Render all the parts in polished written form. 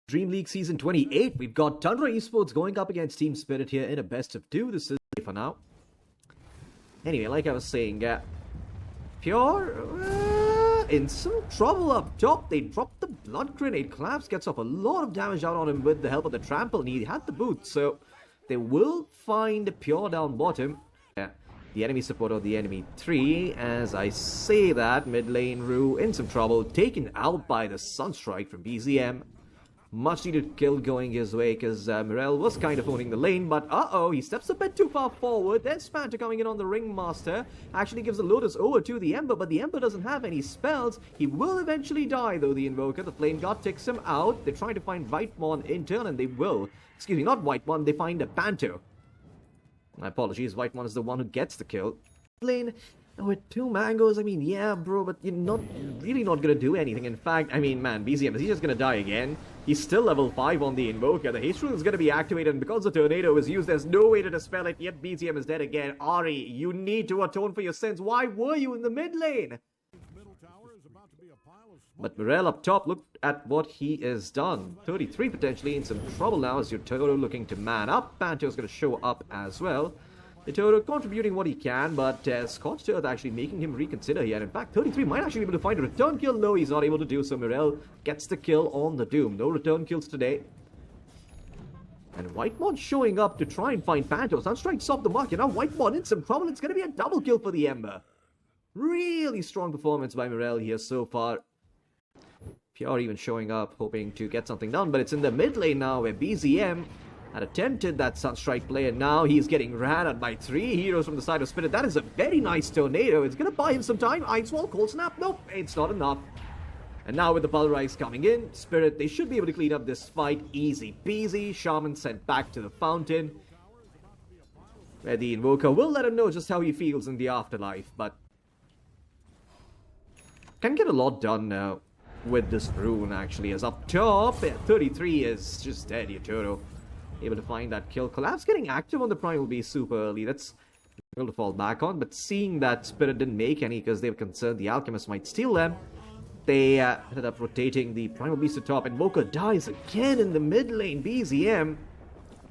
Dream League Season 28, we've got Tundra Esports going up against Team Spirit here in a best of 2. This is for now. Anyway, like I was saying, Pure in some trouble up top. They dropped the blood grenade. Collapse gets off a lot of damage out on him with the help of the trample, and he had the boot, so they will find Pure down bottom. The enemy support of the enemy 3. As I say that, mid lane Rue in some trouble, taken out by the Sunstrike from BZM. Much needed kill going his way because Morel was kind of owning the lane, but he steps a bit too far forward. There's Phantom coming in on the Ringmaster. Actually gives the Lotus over to the Ember, but the Ember doesn't have any spells. He will eventually die though, the Invoker. The Flame God takes him out. They're trying to find Whitemon in turn, and they will. Excuse me, not Whitemon, they find a Panther. My apologies, Whitemon is the one who gets the kill. Lane with 2 mangoes, I mean, yeah, bro, but you're not really not gonna do anything. In fact, I mean, man, BZM, is he just gonna die again? He's still level 5 on the Invoker. The haste rule is gonna be activated, and because the tornado is used, there's no way to dispel it, yet BZM is dead again. Ari, you need to atone for your sins. Why were you in the mid lane? But Morel up top, look at what he has done. 33 potentially in some trouble now as Yotaro looking to man up. Panto's gonna show up as well. Yotaro contributing what he can, but Scorched Earth actually making him reconsider here. In fact, 33 might actually be able to find a return kill. No, he's not able to do so. Morel gets the kill on the Doom. No return kills today. And Whitemon showing up to try and find Panto. Sunstrike's off the market. Now Whitemon in some trouble. It's going to be a double kill for the Ember. Really strong performance by Morel here so far. Pure even showing up, hoping to get something done. But it's in the mid lane now where BZM had attempted that Sunstrike play, and now he's getting ran at by 3 heroes from the side of Spirit. That is a very nice tornado. It's going to buy him some time. Ice Wall, Cold Snap. Nope, it's not enough. And now with the Pulverize coming in, Spirit, they should be able to clean up this fight easy peasy. Shaman sent back to the fountain, where the Invoker will let him know just how he feels in the afterlife, but can get a lot done now with this rune, actually, as up top, 33 is just dead. Yotaro able to find that kill. Collapse getting active on the Primal Beast super early. That's able to fall back on, but seeing that Spirit didn't make any because they were concerned the Alchemist might steal them, they ended up rotating the Primal Beast to top. Invoker dies again in the mid lane. BZM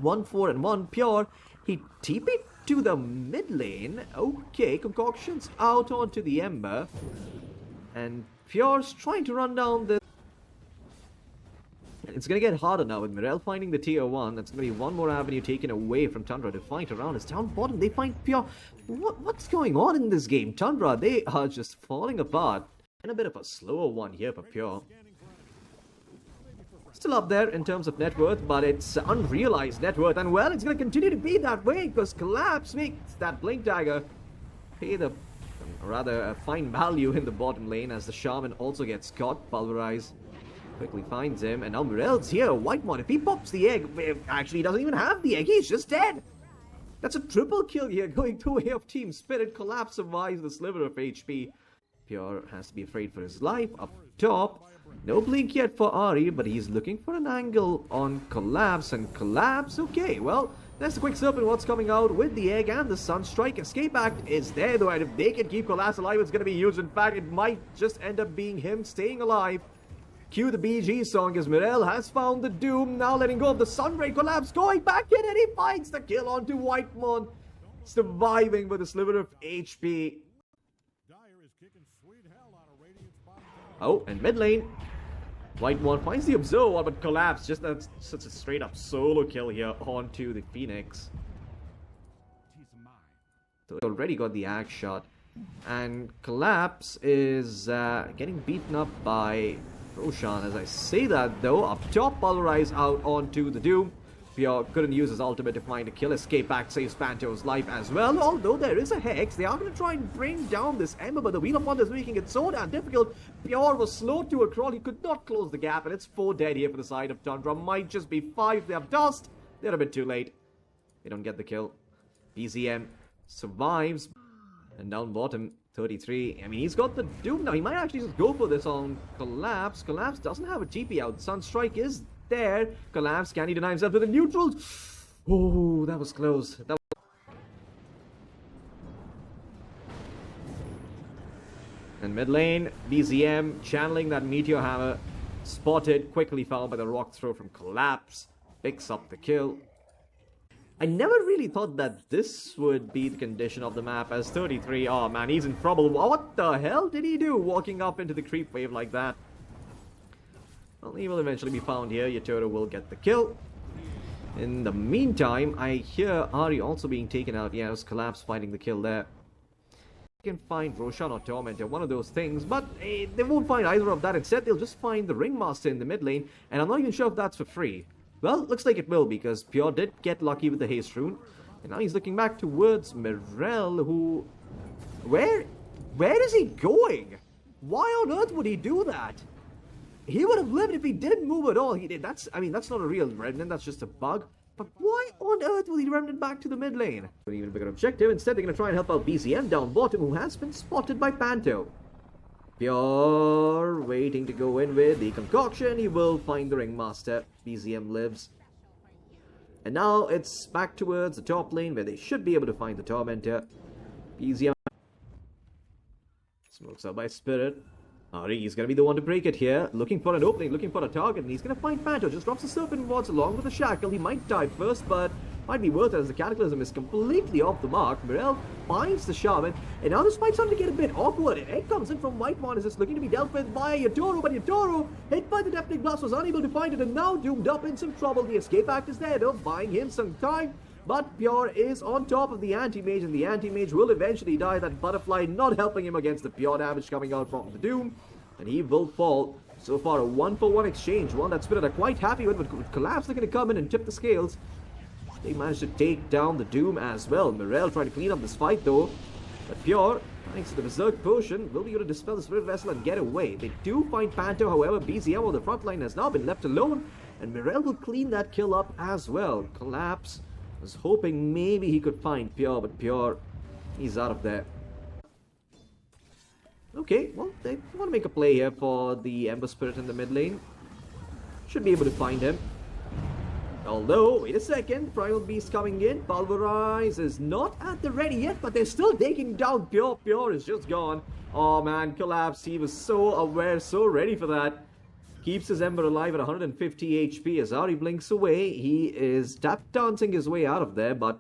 1-4 and 1 Pure. He TP'd to the mid lane. Okay, Concoction's out onto the Ember, and Pure's trying to run down the... It's going to get harder now with Morel finding the tier 1. That's going to be one more avenue taken away from Tundra to fight around. It's down bottom. They find Pure. What's going on in this game? Tundra, they are just falling apart. And a bit of a slower one here for Pure. Still up there in terms of net worth, but it's unrealized net worth. And well, it's going to continue to be that way because Collapse makes that Blink Dagger pay the... rather fine value in the bottom lane as the Shaman also gets caught. Pulverize quickly finds him, and now Morel's here. Whitemon, if he pops the egg, actually he doesn't even have the egg, he's just dead. That's a triple kill here going the way of Team Spirit. Collapse survives the sliver of HP. Pure has to be afraid for his life. Up top, no blink yet for Ari, but he's looking for an angle on Collapse, and Collapse, okay, well, there's the Quick Serpent, what's coming out with the egg and the Sunstrike. Escape Act is there though, and if they can keep Collapse alive, it's going to be used. In fact, it might just end up being him staying alive. Cue the BG song as Morel has found the Doom, now letting go of the Sunray. Collapse going back in, and he finds the kill onto Whitemon, surviving with a sliver of HP. Oh, and mid lane, Whitemon finds the Observer one, but Collapse, just that's such a straight up solo kill here onto the Phoenix. So he already got the axe shot, and Collapse is getting beaten up by Roshan. As I say that though, up top, Pulverize out onto the Doom. Pure couldn't use his ultimate to find a kill. Escape Act saves Panto's life as well. Although there is a Hex, they are going to try and bring down this Ember, but the Wheel of Wonder is making it so damn difficult. Pure was slow to a crawl. He could not close the gap, and it's 4 dead here for the side of Tundra. Might just be 5. They have dust. They're a bit too late. They don't get the kill. BZM survives, and down bottom, 33. I mean, he's got the Doom now. He might actually just go for this on Collapse. Collapse doesn't have a TP out. Sunstrike is there. Collapse, can he deny himself to the neutrals? Oh, that was close. And mid lane, BZM channeling that Meteor Hammer. Spotted, quickly found by the rock throw from Collapse. Picks up the kill. I never really thought that this would be the condition of the map as 33. Oh man, he's in trouble. What the hell did he do walking up into the creep wave like that? Well, he will eventually be found here. Yotaro will get the kill. In the meantime, I hear Ari also being taken out. Yeah, it was Collapse fighting the kill there. You can find Roshan or Tormentor, one of those things, but they won't find either of that. Instead, they'll just find the Ringmaster in the mid lane, and I'm not even sure if that's for free. Well, looks like it will, because Pure did get lucky with the haste rune. And now he's looking back towards Mirel, who... Where is he going? Why on earth would he do that? He would have lived if he didn't move at all. He did. That's not a real remnant, that's just a bug. But why on earth will he remnant back to the mid lane? An even bigger objective. Instead, they're going to try and help out BCM down bottom, who has been spotted by Panto. Pure waiting to go in with the concoction. He will find the Ringmaster. BZM lives. And now it's back towards the top lane where they should be able to find the Tormentor. BZM smokes out by Spirit. Ari is going to be the one to break it here. Looking for an opening, looking for a target, and he's going to find Panto. Just drops the Serpent Wards along with the Shackle. He might die first, but might be worth it as the Cataclysm is completely off the mark. Mirel finds the Shaman, and now this might start to get a bit awkward. An egg comes in from Whitemon, is just looking to be dealt with by Yotaro, but Yotaro, hit by the Deafening Blast, was unable to find it, and now doomed up in some trouble. The Escape Act is there, though, buying him some time. But Pure is on top of the Anti-Mage, and the Anti-Mage will eventually die. That Butterfly not helping him against the Pure damage coming out from the Doom. And he will fall. So far, a 1-for-1 exchange. One that Spirit are quite happy with Collapse looking to come in and tip the scales. They managed to take down the Doom as well. Mirel trying to clean up this fight, though. But Pure, thanks to the Berserk Potion, will be able to dispel the Spirit Vessel and get away. They do find Panto, however. BZM on the front line has now been left alone. And Mirel will clean that kill up as well. Collapse was hoping maybe he could find Pure, but Pure, he's out of there. Okay, well, they want to make a play here for the Ember Spirit in the mid lane. Should be able to find him. Although, wait a second, Primal Beast coming in. Pulverize is not at the ready yet, but they're still taking down Pure. Pure is just gone. Oh man, Collapse, he was so aware, so ready for that. Keeps his Ember alive at 150 HP as Ari blinks away. He is tap dancing his way out of there, but...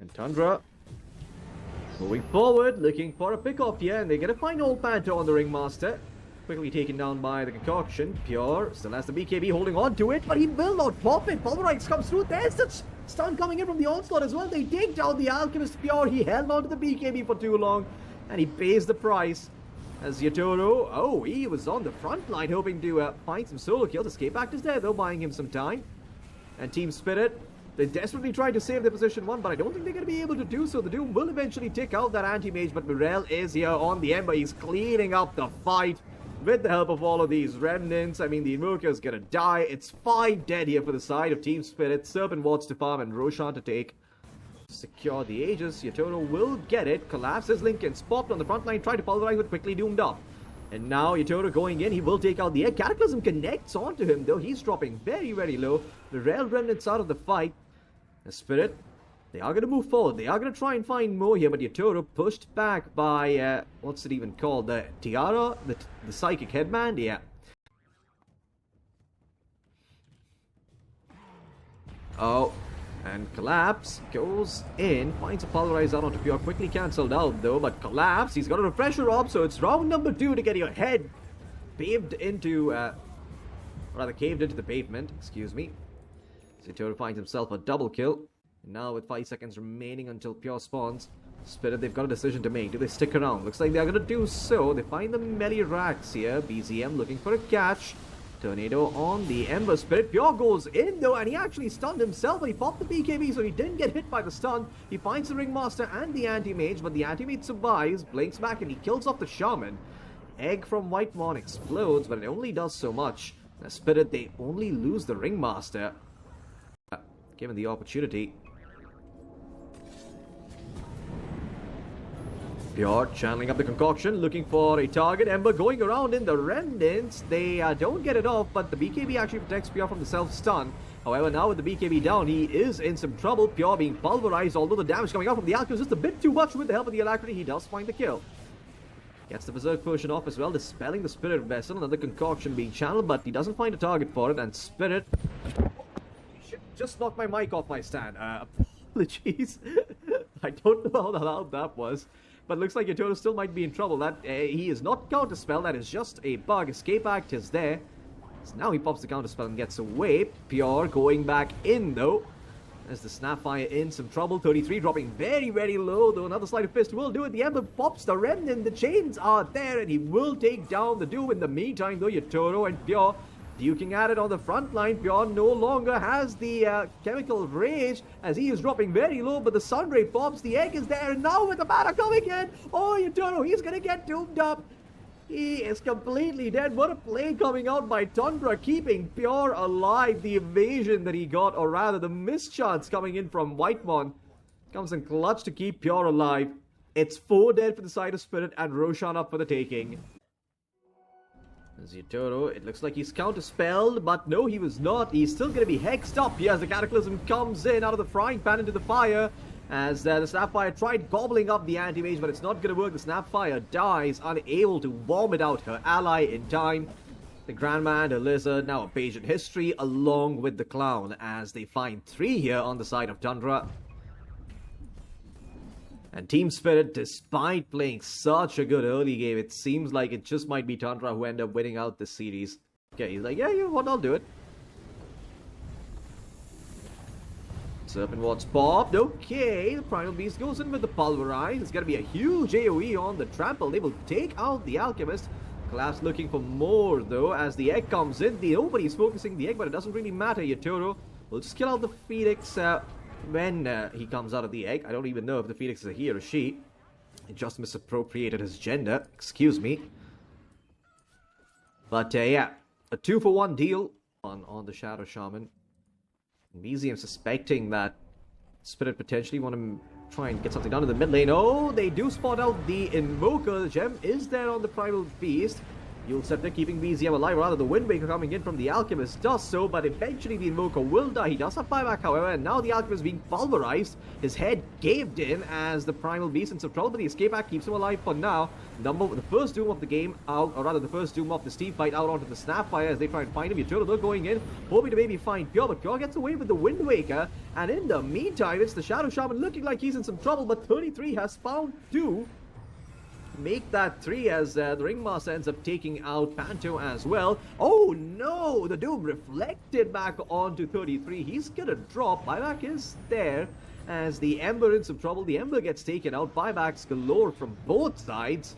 And Tundra moving forward, looking for a pick-off here, and they get a fine old Panto on the Ringmaster. Quickly taken down by the concoction. Pure still has the BKB holding on to it, but he will not pop it. Pulverize comes through. There's the stun coming in from the onslaught as well. They take down the Alchemist. Pure, he held on to the BKB for too long, and he pays the price. As Yotaro, oh, he was on the front line hoping to find some solo kills. Escape Act is there though, buying him some time. And Team Spirit, they desperately tried to save their position 1, but I don't think they're going to be able to do so. The Doom will eventually take out that Anti-Mage, but Mirel is here on the Ember. He's cleaning up the fight with the help of all of these remnants. I mean, the Invoker is going to die. It's 5 dead here for the side of Team Spirit. Serpent Wards to farm and Roshan to take. Secure the Aegis. Yotaro will get it. Collapses Lincoln's popped on the front line. Tried to pulverize, but quickly doomed up. And now Yotaro going in. He will take out the egg. Cataclysm connects onto him, though. He's dropping very, very low. The Rail Remnants out of the fight. The Spirit, they are going to move forward. They are going to try and find more here, but Yotaro pushed back by, what's it even called? The Tiara? The Psychic Headband? Yeah. Oh, and Collapse goes in, finds a Pulverize out onto Pure, quickly cancelled out though, but Collapse, he's got a Refresher Orb, so it's round number 2 to get your head paved into, rather caved into the pavement, excuse me. Yotaro finds himself a double kill. And now with 5 seconds remaining until Pure spawns, Spirit, they've got a decision to make. Do they stick around? Looks like they're going to do so. They find the melee racks here. BZM looking for a catch. Tornado on the Ember Spirit. Pure goes in though, and he actually stunned himself, but he popped the BKB, so he didn't get hit by the stun. He finds the Ringmaster and the Anti-Mage, but the Anti-Mage survives, blinks back, and he kills off the Shaman. Egg from Whitemon explodes, but it only does so much. The Spirit, they only lose the Ringmaster. Given the opportunity. Pure channeling up the concoction, looking for a target. Ember going around in the remnants. They don't get it off, but the BKB actually protects Pure from the self-stun. However, now with the BKB down, he is in some trouble. Pure being pulverized, although the damage coming out from the Alchemist is just a bit too much with the help of the Alacrity. He does find the kill. Gets the Berserk Potion off as well, dispelling the Spirit Vessel. Another concoction being channeled, but he doesn't find a target for it. And Spirit... just knocked my mic off my stand. Apologies. I don't know how loud that was. But looks like Yotaro still might be in trouble. That he is not counterspell. That is just a bug. Escape Act is there. So now he pops the counterspell and gets away. Pure going back in though. As the Snapfire in some trouble. 33 dropping very, very low. Though another Sleight of Fist will do it. The Ember pops the Remnant. The chains are there. And he will take down the Doom. In the meantime though, Yotaro and Pure duking at it on the front line. Pure no longer has the Chemical Rage as he is dropping very low, but the Sunray pops. The egg is there, and now with the mana coming in, oh, Yotaro, he's gonna get doomed up. He is completely dead. What a play coming out by Tundra, keeping Pure alive. The evasion that he got, or rather the mischance coming in from Whitemon, comes in clutch to keep Pure alive. It's 4 dead for the side of Spirit, and Roshan up for the taking. As Yotaro, it looks like he's counterspelled, but no, he was not. He's still going to be hexed up here as the Cataclysm comes in out of the frying pan into the fire. As the Snapfire tried gobbling up the anti-mage, but it's not going to work. The Snapfire dies, unable to vomit out her ally in time. The Grandman, the Lizard, now a page in history, along with the Clown, as they find 3 here on the side of Tundra. And Team Spirit, despite playing such a good early game, it seems like it just might be Tundra who end up winning out this series. Okay, he's like, yeah, you know what, I'll do it. Serpent Wards popped. Okay, the Primal Beast goes in with the Pulverize. It's going to be a huge AoE on the Trample. They will take out the Alchemist. Collapse looking for more, though, as the Egg comes in. Nobody's focusing the Egg, but it doesn't really matter. Yotaro will just kill out the Phoenix when he comes out of the Egg. I don't even know if the Phoenix is a he or a she. It just misappropriated his gender. Excuse me. But yeah, a 2-for-1 deal on the Shadow Shaman. BZM suspecting that Spirit potentially want to try and get something done in the mid lane. Oh, they do spot out the Invoker. The gem is there on the Primal Beast. You'll set there keeping BZM alive. Rather, the Wind Waker coming in from the Alchemist does so, but eventually the Invoker will die. He does have buyback, however, and now the Alchemist being pulverized. His head caved in as the Primal Beast in some trouble, but the escape act keeps him alive for now. The first Doom of the game out, or rather the first Doom of the Steve fight out onto the Snapfire as they try and find him. Yotaro going in, hoping to maybe find Pure, but Pure gets away with the Wind Waker. And in the meantime, it's the Shadow Shaman looking like he's in some trouble, but 33 has found 2. Make that 3 as the Ringmaster ends up taking out Panto as well. Oh no! The Doom reflected back onto 33. He's gonna drop. Buyback is there as the Ember in some trouble. The Ember gets taken out. Buybacks galore from both sides.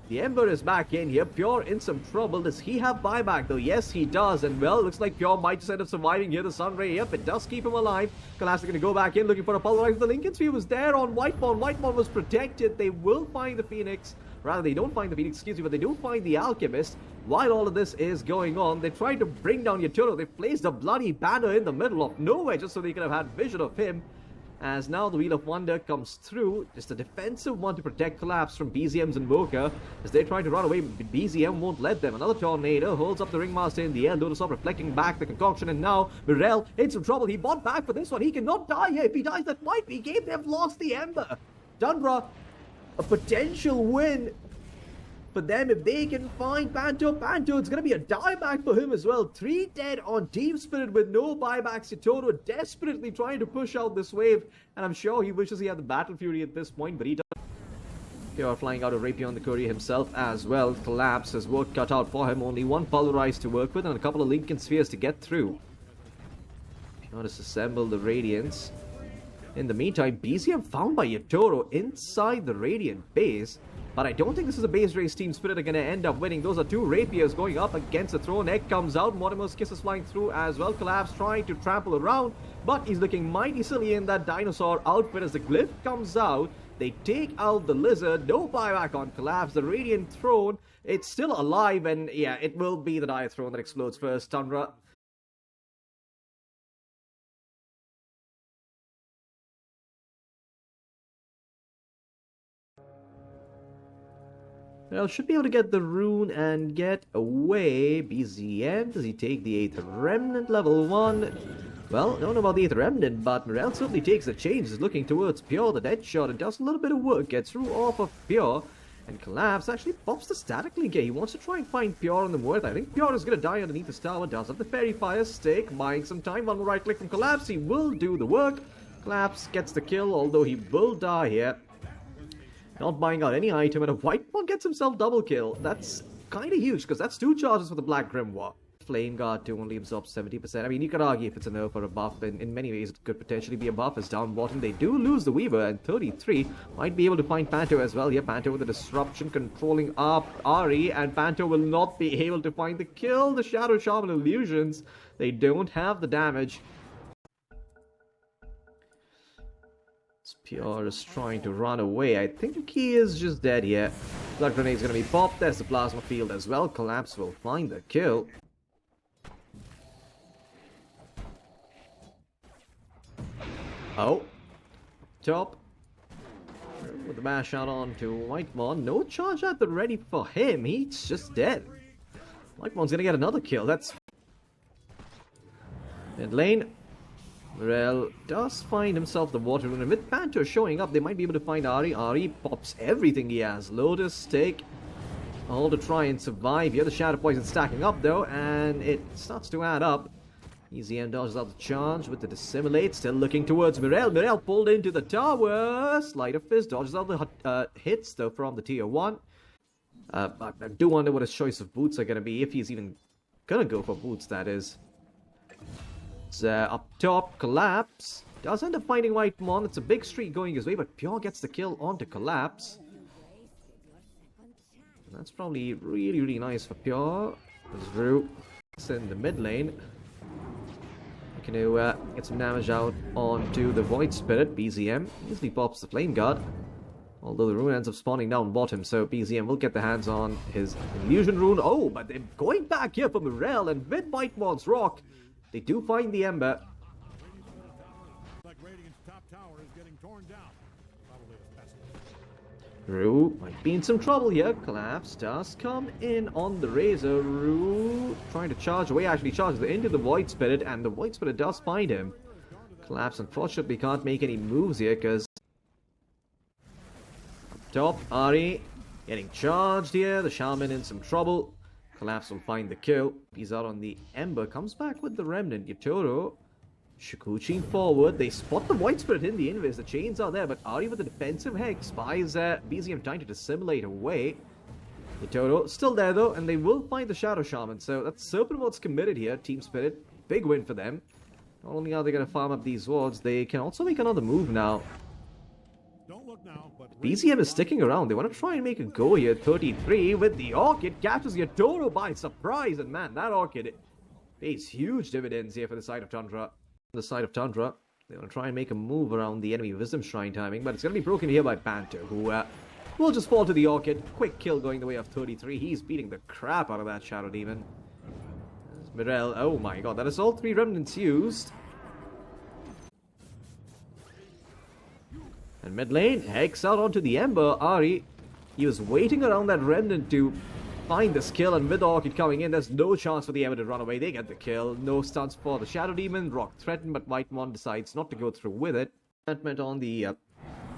The Ember is back in here. Pure in some trouble. Does he have buyback though? Yes, he does. And well, looks like Pure might just end up surviving here. The Sunray, yep, it does keep him alive. Collapse are going to go back in looking for a pulverizer. The Lincoln Sphere was there on Whitemon. Whitemon was protected. They will find the Phoenix. Rather, they don't find the Phoenix, excuse me, but they do find the Alchemist. While all of this is going on, they try to bring down Yotaro. They placed a bloody banner in the middle of nowhere just so they could have had vision of him. As now the Wheel of Wonder comes through. Just a defensive one to protect Collapse from BZM's Invoker. As they try to run away, but BZM won't let them. Another Tornado holds up the Ringmaster in the air. Dota reflecting back the concoction. And now Mirel in some trouble. He bought back for this one. He cannot die here. If he dies, that might be game. They've lost the Ember. Tundra, a potential win for them if they can find Panto. Panto, it's going to be a dieback for him as well. 3 dead on Team Spirit with no buybacks. Yotaro desperately trying to push out this wave, and I'm sure he wishes he had the Battle Fury at this point, but he doesn't. Pure flying out of Rapier on the courier himself as well. Collapse has work cut out for him. Only 1 Pulverize to work with and a couple of Lincoln Spheres to get through. Pure to disassemble the Radiance. In the meantime, BZM found by Yotaro inside the Radiant base. But I don't think this is a base race. Team Spirit are going to end up winning. Those are 2 Rapiers going up against the throne. Egg comes out. Mortimer's Kiss is flying through as well. Collapse trying to trample around. But he's looking mighty silly in that dinosaur outfit as the Glyph comes out. They take out the Lizard. No buyback on Collapse. The Radiant Throne, it's still alive. And yeah, it will be the Dire Throne that explodes first. Tundra. Well, should be able to get the rune and get away. BZM, does he take the 8th Remnant level 1? Well, I don't know about the 8th Remnant, but Morel certainly takes the change. Is looking towards Pure, the dead shot, and does a little bit of work. Gets through off of Pure. And Collapse actually pops the static link here. He wants to try and find Pure on the Worth. I think Pure is going to die underneath the tower. Does have the Fairy Fire Stick, buying some time. One more right click from Collapse. He will do the work. Collapse gets the kill, although he will die here. Not buying out any item, and a white one gets himself double kill. That's kind of huge, because that's 2 charges for the Black Grimoire. Flame Guard 2 only absorbs 70%. I mean, you could argue if it's a nerf or a buff, and in many ways it could potentially be a buff. As down bottom, they do lose the Weaver, and 33 might be able to find Panto as well. Here, Panto with the disruption controlling up Ari, and Panto will not be able to find the kill. The Shadow Shaman illusions, they don't have the damage. Pure is trying to run away. I think he is just dead here. Blood Grenade is going to be popped. There's the Plasma Field as well. Collapse will find the kill. Oh, top with the mash out onto Whitemon. No charge at the ready for him. He's just dead. Whitemon's gonna get another kill. That's mid lane. Morel does find himself the water rune, and with Panto showing up, they might be able to find Ari. Ari pops everything he has. Lotus, take all to try and survive here. The Shadow Poison stacking up though, and it starts to add up. EZM dodges out the charge with the Dissimulate, still looking towards Morel. Morel pulled into the tower. Sleight of Fist dodges out the hits though from the tier 1. I do wonder what his choice of boots are going to be, if he's even going to go for boots, that is. It's up top, Collapse. Does end up finding Whitemon. It's a big streak going his way, but Pure gets the kill onto Collapse. And that's probably really, really nice for Pure. There's Rue. It's in the mid lane. Going to get some damage out onto the Void Spirit. BZM easily pops the Flame Guard, although the rune ends up spawning down bottom, so BZM will get the hands on his Illusion Rune. Oh, but they're going back here for Morel, and with Whitemon's Rock, they do find the Ember. Rue might be in some trouble here. Collapse does come in on the Razor. Rue trying to charge away, actually charges into the Void Spirit, and the Void Spirit does find him. Collapse unfortunately can't make any moves here, because up top, Ari getting charged here. The Shaman in some trouble. Collapse will find the kill. He's out on the Ember, comes back with the Remnant. Yotaro Shikuchin forward. They spot the Void Spirit in the invis. The chains are there, but Ari with the defensive hex buys BZM trying to dissimulate away. Yotaro still there though, and they will find the Shadow Shaman. So that's Serpent Ward's committed here. Team Spirit, big win for them. Not only are they going to farm up these wards, they can also make another move now. BZM is sticking around. They want to try and make a go here. 33 with the Orchid catches Yotaro by surprise, and man, that Orchid pays huge dividends here for the side of Tundra. The side of Tundra, they want to try and make a move around the enemy Wisdom Shrine timing, but it's going to be broken here by Panto, who will just fall to the Orchid. Quick kill going the way of 33. He's beating the crap out of that Shadow Demon. Mirel, oh my god, that is all 3 Remnants used. And mid lane, Hex out onto the Ember. Ari, he was waiting around that Remnant to find this kill, and with the Orchid coming in, there's no chance for the Ember to run away. They get the kill. No stunts for the Shadow Demon. Rock threatened, but Whitemon decides not to go through with it. Enchantment on the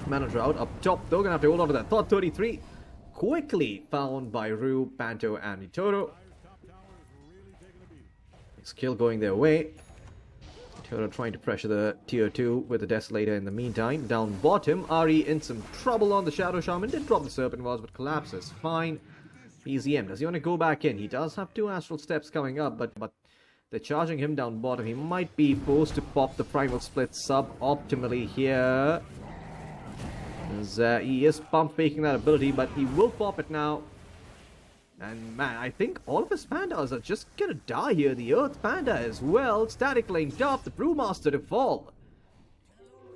Mana Drought. Up top, though, gonna have to hold on to that thought. 33 quickly found by Rue, Panto, and Yotaro. Next kill going their way. Yotaro trying to pressure the tier 2 with the Desolator in the meantime. Down bottom, Ari in some trouble on the Shadow Shaman. Did drop the Serpent Wards, but collapses fine. BZM, does he want to go back in? He does have 2 Astral Steps coming up, but they're charging him down bottom. He might be forced to pop the Primal Split sub-optimally here. As, he is pump faking that ability, but he will pop it now. And man, I think all of his pandas are just gonna die here. The Earth Panda as well. Static linked up, the Brewmaster to fall.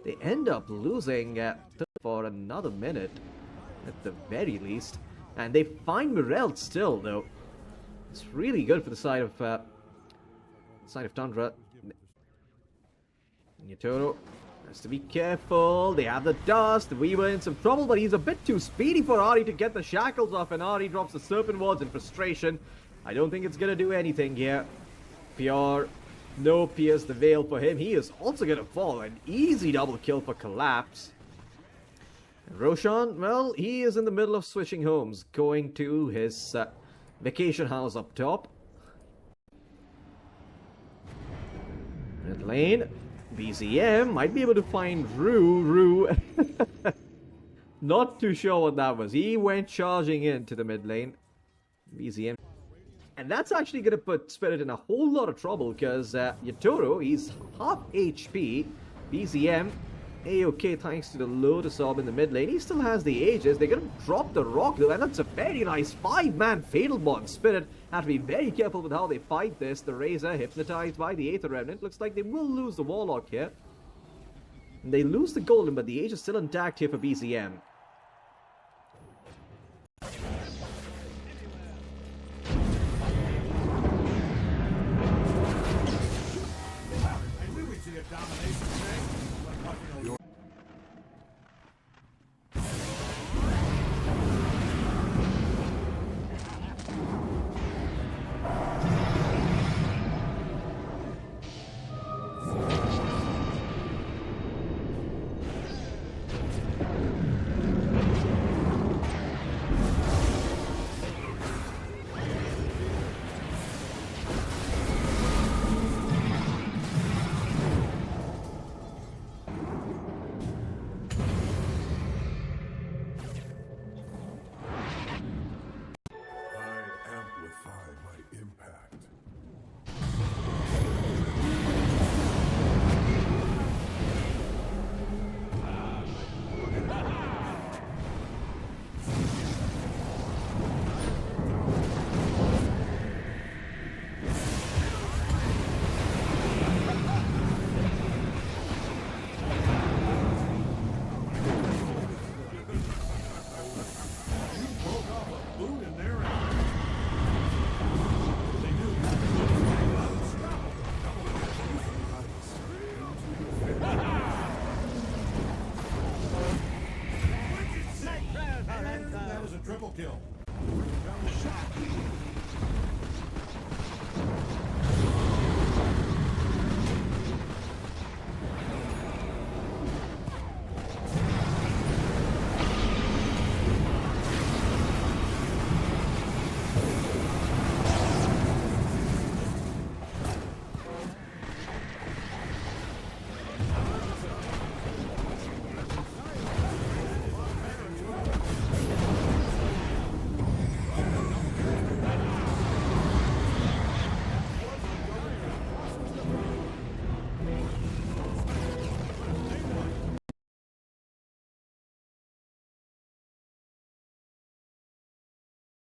They end up losing for another minute, at the very least. And they find Morel still, though. It's really good for the side of Tundra. And Yotaro has to be careful. They have the dust. The Weaver in some trouble, but he's a bit too speedy for Ari to get the shackles off, and Ari drops the Serpent Wards in frustration. I don't think it's going to do anything here. Pure, no Pierce the Veil for him. He is also going to fall. An easy double kill for Collapse. Roshan, well, he is in the middle of switching homes, going to his vacation house up top. Mid lane, BZM might be able to find Rue. Not too sure what that was. He went charging into the mid lane. BZM. And that's actually going to put Spirit in a whole lot of trouble because Yatoro, he's half HP. BZM, A-OK thanks to the Lotus Orb in the mid lane. He still has the Aegis. They're going to drop the Rock though, and that's a very nice 5-man Fatal Bond. Spirit have to be very careful with how they fight this. The Razor hypnotized by the Aether Remnant. Looks like they will lose the Warlock here. And they lose the Golem, but the Aegis is still intact here for BZM.